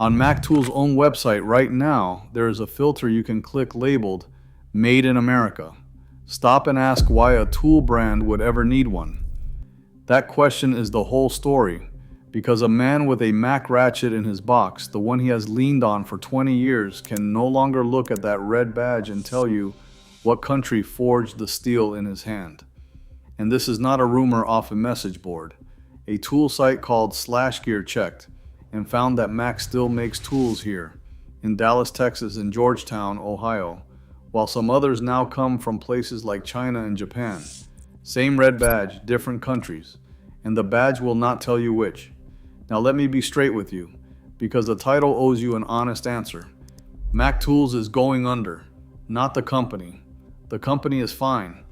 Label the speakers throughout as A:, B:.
A: On MacTool's own website right now, there is a filter you can click labeled Made in America. Stop and ask why a tool brand would ever need one. That question is the whole story, because a man with a Mac Ratchet in his box, the one he has leaned on for 20 years, can no longer look at that red badge and tell you what country forged the steel in his hand. And this is not a rumor off a message board. A tool site called /gear checked and found that Mac still makes tools here, in Dallas, Texas, and Georgetown, Ohio, while some others now come from places like China and Japan. Same red badge, different countries, and the badge will not tell you which. Now let me be straight with you, because the title owes you an honest answer. Mac Tools is going under, not the company. The company is fine.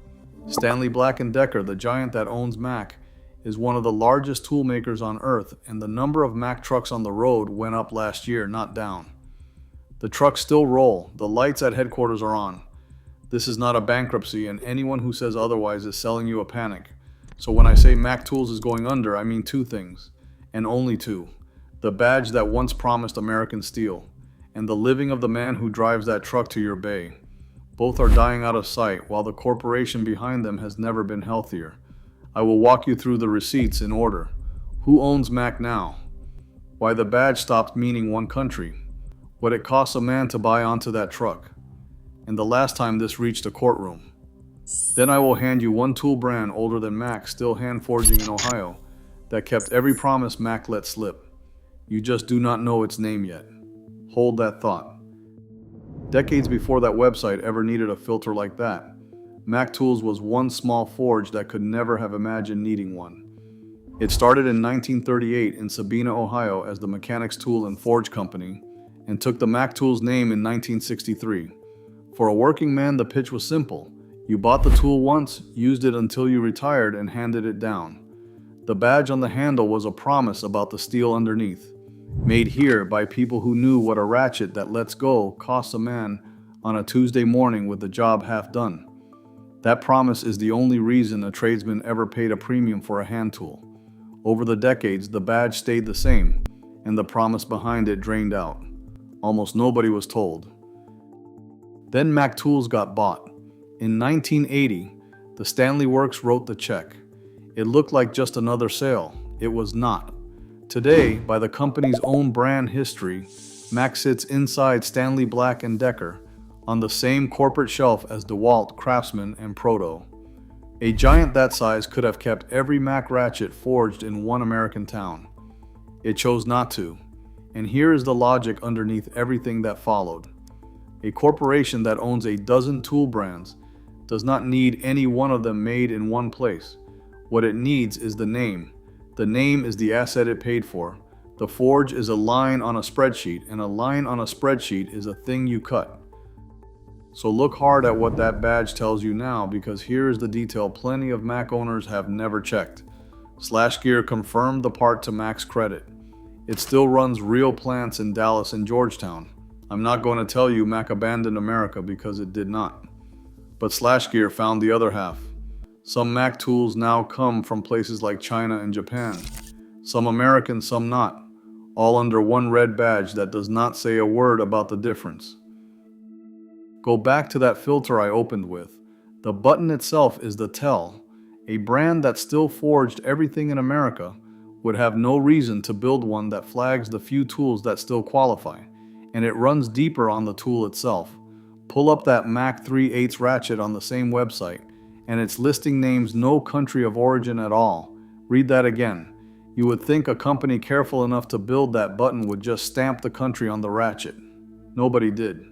A: Stanley Black Decker, the giant that owns Mac, is one of the largest tool makers on earth, and the number of Mac trucks on the road went up last year, not down. The trucks still roll, the lights at headquarters are on. This is not a bankruptcy, and anyone who says otherwise is selling you a panic. So when I say Mac Tools is going under, I mean two things, and only two. The badge that once promised American steel, and the living of the man who drives that truck to your bay. Both are dying out of sight, while the corporation behind them has never been healthier. I will walk you through the receipts in order. Who owns Mac now? Why the badge stopped meaning one country? What it costs a man to buy onto that truck? And the last time this reached a courtroom. Then I will hand you one tool brand older than Mac, still hand forging in Ohio, that kept every promise Mac let slip. You just do not know its name yet. Hold that thought. Decades before that website ever needed a filter like that, Mac Tools was one small forge that could never have imagined needing one. It started in 1938 in Sabina, Ohio as the Mechanics Tool and Forge Company, and took the Mac Tools name in 1963. For a working man, the pitch was simple. You bought the tool once, used it until you retired, and handed it down. The badge on the handle was a promise about the steel underneath, made here by people who knew what a ratchet that lets go costs a man on a Tuesday morning with the job half done. That promise is the only reason a tradesman ever paid a premium for a hand tool. Over the decades, the badge stayed the same, and the promise behind it drained out. Almost nobody was told. Then Mac Tools got bought. In 1980, the Stanley Works wrote the check. It looked like just another sale. It was not. Today, by the company's own brand history, Mac sits inside Stanley Black Decker, on the same corporate shelf as DeWalt, Craftsman, and Proto. A giant that size could have kept every Mac Ratchet forged in one American town. It chose not to, and here is the logic underneath everything that followed. A corporation that owns a dozen tool brands does not need any one of them made in one place. What it needs is the name. The name is the asset it paid for. The forge is a line on a spreadsheet, and a line on a spreadsheet is a thing you cut. So look hard at what that badge tells you now, because here is the detail plenty of Mac owners have never checked. /gear confirmed the part to Mac's credit. It still runs real plants in Dallas and Georgetown. I'm not going to tell you Mac abandoned America, because it did not. But /gear found the other half. Some Mac tools now come from places like China and Japan. Some American, some not. All under one red badge that does not say a word about the difference. Go back to that filter I opened with. The button itself is the tell. A brand that still forged everything in America would have no reason to build one that flags the few tools that still qualify, and it runs deeper on the tool itself. Pull up that Mac 3/8 Ratchet on the same website, and its listing names no country of origin at all. Read that again. You would think a company careful enough to build that button would just stamp the country on the ratchet. Nobody did.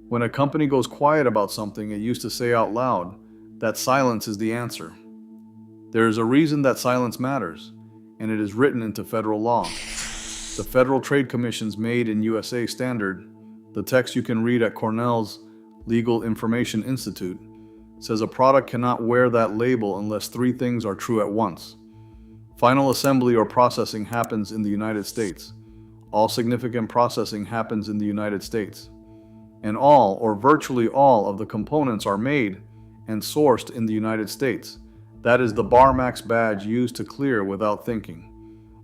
A: When a company goes quiet about something it used to say out loud, that silence is the answer. There is a reason that silence matters, and it is written into federal law. The Federal Trade Commission's Made in USA standard, the text you can read at Cornell's Legal Information Institute, says a product cannot wear that label unless three things are true at once. Final assembly or processing happens in the United States. All significant processing happens in the United States. And all, or virtually all, of the components are made and sourced in the United States. That is the Bar Max badge used to clear without thinking.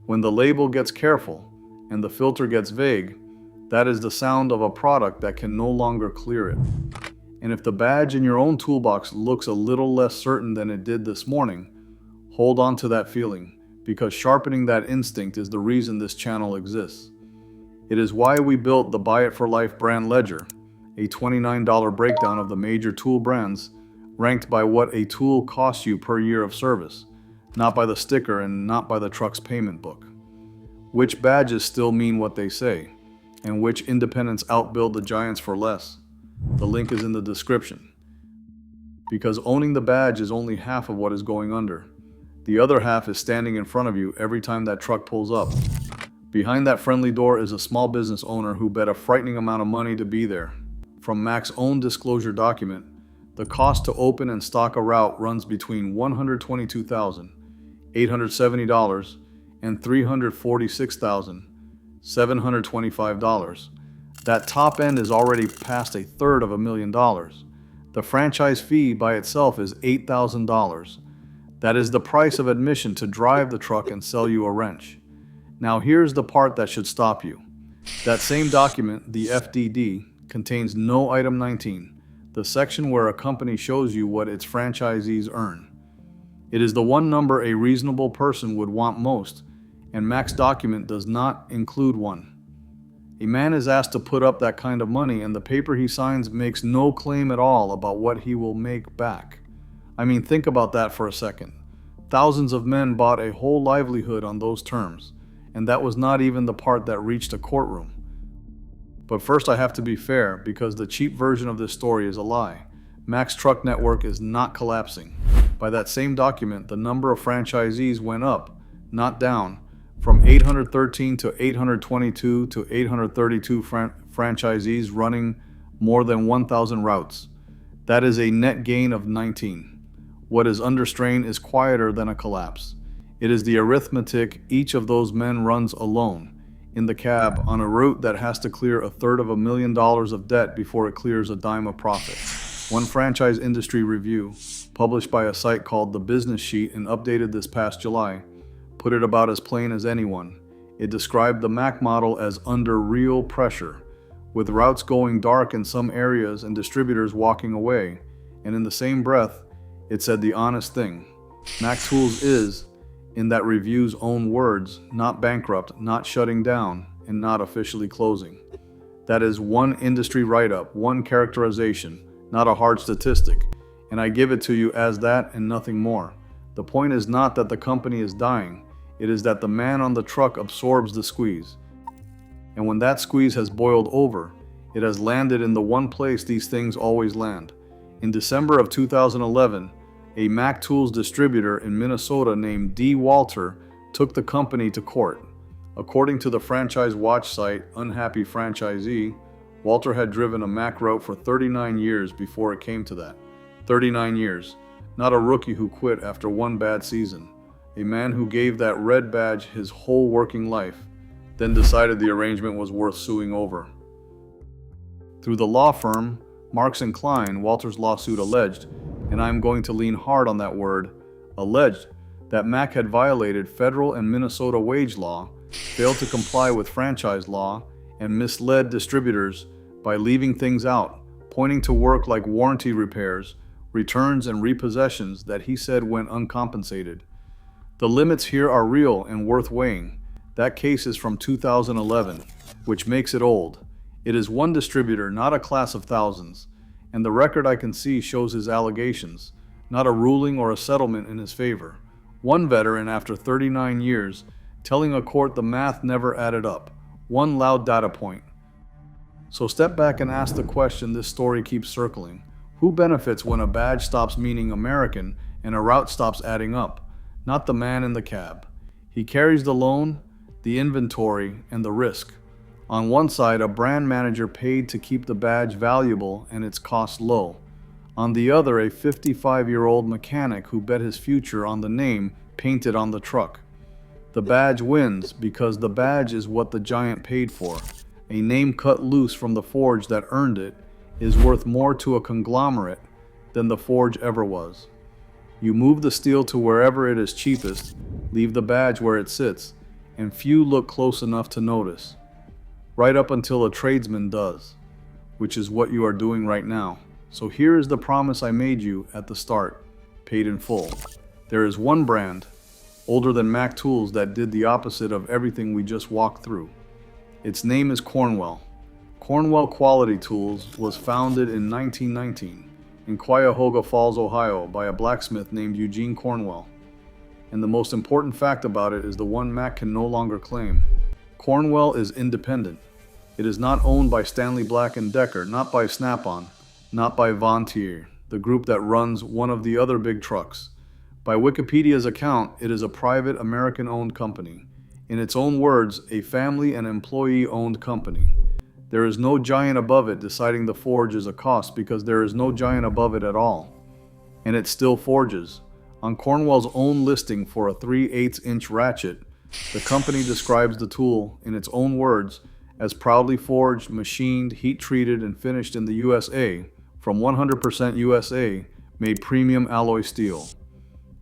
A: When the label gets careful, and the filter gets vague, that is the sound of a product that can no longer clear it. And if the badge in your own toolbox looks a little less certain than it did this morning, hold on to that feeling, because sharpening that instinct is the reason this channel exists. It is why we built the Buy It for Life brand ledger, a $29 breakdown of the major tool brands, ranked by what a tool costs you per year of service, not by the sticker and not by the truck's payment book. Which badges still mean what they say, and which independents outbuild the giants for less? The link is in the description. Because owning the badge is only half of what is going under. The other half is standing in front of you every time that truck pulls up. Behind that friendly door is a small business owner who bet a frightening amount of money to be there. From Mac's own disclosure document, the cost to open and stock a route runs between $122,870 and $346,725. That top end is already past $750,000. The franchise fee by itself is $8,000. That is the price of admission to drive the truck and sell you a wrench. Now here's the part that should stop you. That same document, the FDD, contains no item 19, the section where a company shows you what its franchisees earn. It is the one number a reasonable person would want most, and Mac's document does not include one. A man is asked to put up that kind of money, and the paper he signs makes no claim at all about what he will make back. I mean, think about that for a second. Thousands of men bought a whole livelihood on those terms, and that was not even the part that reached a courtroom. But first I have to be fair, because the cheap version of this story is a lie. Mac's truck network is not collapsing. By that same document, the number of franchisees went up, not down, from 813 to 822 to 832 franchisees running more than 1,000 routes. That is a net gain of 19. What is under strain is quieter than a collapse. It is the arithmetic each of those men runs alone, in the cab, on a route that has to clear $350,000 of debt before it clears a dime of profit. One franchise industry review, published by a site called The Business Sheet and updated this past July, put it about as plain as anyone. It described the Mac model as under real pressure, with routes going dark in some areas and distributors walking away, and in the same breath, it said the honest thing. Mac Tools is, in that review's own words, not bankrupt, not shutting down, and not officially closing. That is one industry write-up, one characterization, not a hard statistic, and I give it to you as that and nothing more. The point is not that the company is dying, it is that the man on the truck absorbs the squeeze. And when that squeeze has boiled over, it has landed in the one place these things always land. In December of 2011, a Mac Tools distributor in Minnesota named D. Walter took the company to court. According to the franchise watch site Unhappy Franchisee, Walter had driven a Mac route for 39 years before it came to that. 39 years. Not a rookie who quit after one bad season. A man who gave that red badge his whole working life, then decided the arrangement was worth suing over. Through the law firm Marks & Klein, Walter's lawsuit alleged, and I am going to lean hard on that word, alleged, that Mac had violated federal and Minnesota wage law, failed to comply with franchise law, and misled distributors by leaving things out, pointing to work like warranty repairs, returns, and repossessions that he said went uncompensated. The limits here are real and worth weighing. That case is from 2011, which makes it old. It is one distributor, not a class of thousands, and the record I can see shows his allegations, not a ruling or a settlement in his favor. One veteran, after 39 years, telling a court the math never added up. One loud data point. So step back and ask the question this story keeps circling. Who benefits when a badge stops meaning American and a route stops adding up? Not the man in the cab. He carries the loan, the inventory, and the risk. On one side, a brand manager paid to keep the badge valuable and its cost low. On the other, a 55-year-old mechanic who bet his future on the name painted on the truck. The badge wins because the badge is what the giant paid for. A name cut loose from the forge that earned it is worth more to a conglomerate than the forge ever was. You move the steel to wherever it is cheapest, leave the badge where it sits, and few look close enough to notice, right up until a tradesman does, which is what you are doing right now. So here is the promise I made you at the start, paid in full. There is one brand, older than Mac Tools, that did the opposite of everything we just walked through. Its name is Cornwell. Cornwell Quality Tools was founded in 1919 in Cuyahoga Falls, Ohio by a blacksmith named Eugene Cornwell. And the most important fact about it is the one Mac can no longer claim. Cornwell is independent. It is not owned by Stanley Black Decker, not by Snap-on, not by Vontier, the group that runs one of the other big trucks. By Wikipedia's account, it is a private American-owned company. In its own words, a family and employee-owned company. There is no giant above it deciding the forge is a cost, because there is no giant above it at all. And it still forges. On Cornwell's own listing for a 3/8-inch ratchet, the company describes the tool, in its own words, as proudly forged, machined, heat-treated, and finished in the USA, from 100% USA, made premium alloy steel.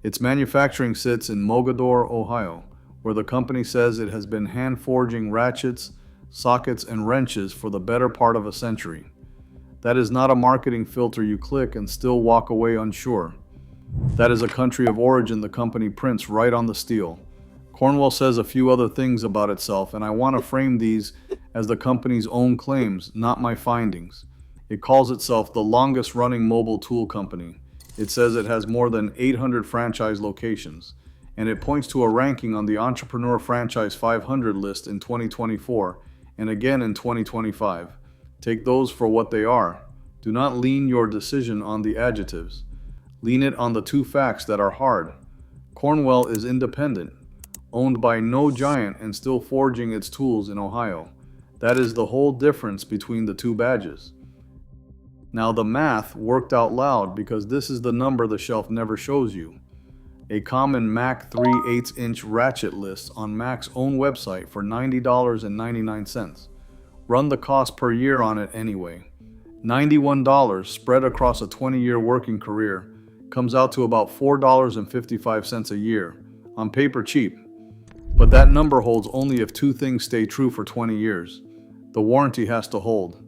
A: Its manufacturing sits in Mogadore, Ohio, where the company says it has been hand-forging ratchets, sockets, and wrenches for the better part of a century. That is not a marketing filter you click and still walk away unsure. That is a country of origin the company prints right on the steel. Cornwell says a few other things about itself, and I want to frame these as the company's own claims, not my findings. It calls itself the longest-running mobile tool company. It says it has more than 800 franchise locations, and it points to a ranking on the Entrepreneur Franchise 500 list in 2024 and again in 2025. Take those for what they are. Do not lean your decision on the adjectives. Lean it on the two facts that are hard. Cornwell is independent, owned by no giant, and still forging its tools in Ohio. That is the whole difference between the two badges. Now the math worked out loud, because this is the number the shelf never shows you. A common Mac 3/8-inch ratchet lists on Mac's own website for $90.99. Run the cost per year on it anyway. $91 spread across a 20-year working career comes out to about $4.55 a year. On paper, cheap. But that number holds only if two things stay true for 20 years. The warranty has to hold,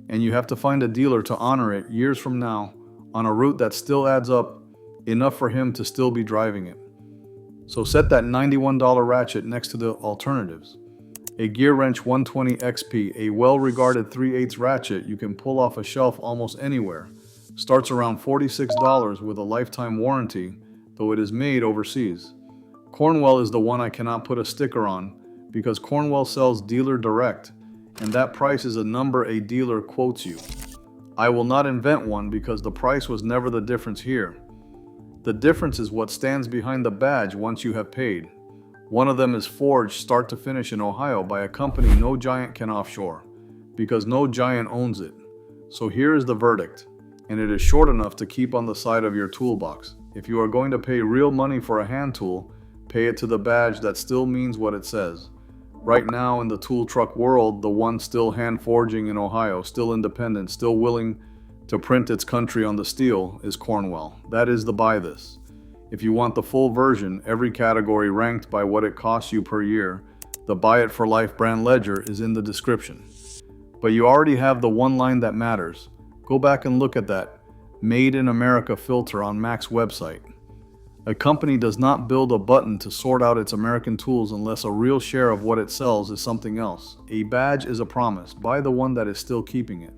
A: and you have to find a dealer to honor it years from now on a route that still adds up enough for him to still be driving it. So set that $91 ratchet next to the alternatives. A Gear Wrench 120 XP, a well-regarded 3/8 ratchet you can pull off a shelf almost anywhere, starts around $46 with a lifetime warranty, though it is made overseas. Cornwell is the one I cannot put a sticker on, because Cornwell sells dealer direct, and that price is a number a dealer quotes you. I will not invent one, because the price was never the difference here. The difference is what stands behind the badge once you have paid. One of them is forged start to finish in Ohio by a company no giant can offshore, because no giant owns it. So here is the verdict, and it is short enough to keep on the side of your toolbox. If you are going to pay real money for a hand tool, pay it to the badge that still means what it says. Right now in the tool truck world, the one still hand forging in Ohio, still independent, still willing to print its country on the steel, is Cornwell. That is the buy this. If you want the full version, every category ranked by what it costs you per year, the Buy It for Life brand ledger is in the description. But you already have the one line that matters. Go back and look at that Made in America filter on Mac's website. A company does not build a button to sort out its American tools unless a real share of what it sells is something else. A badge is a promise. Buy the one that is still keeping it.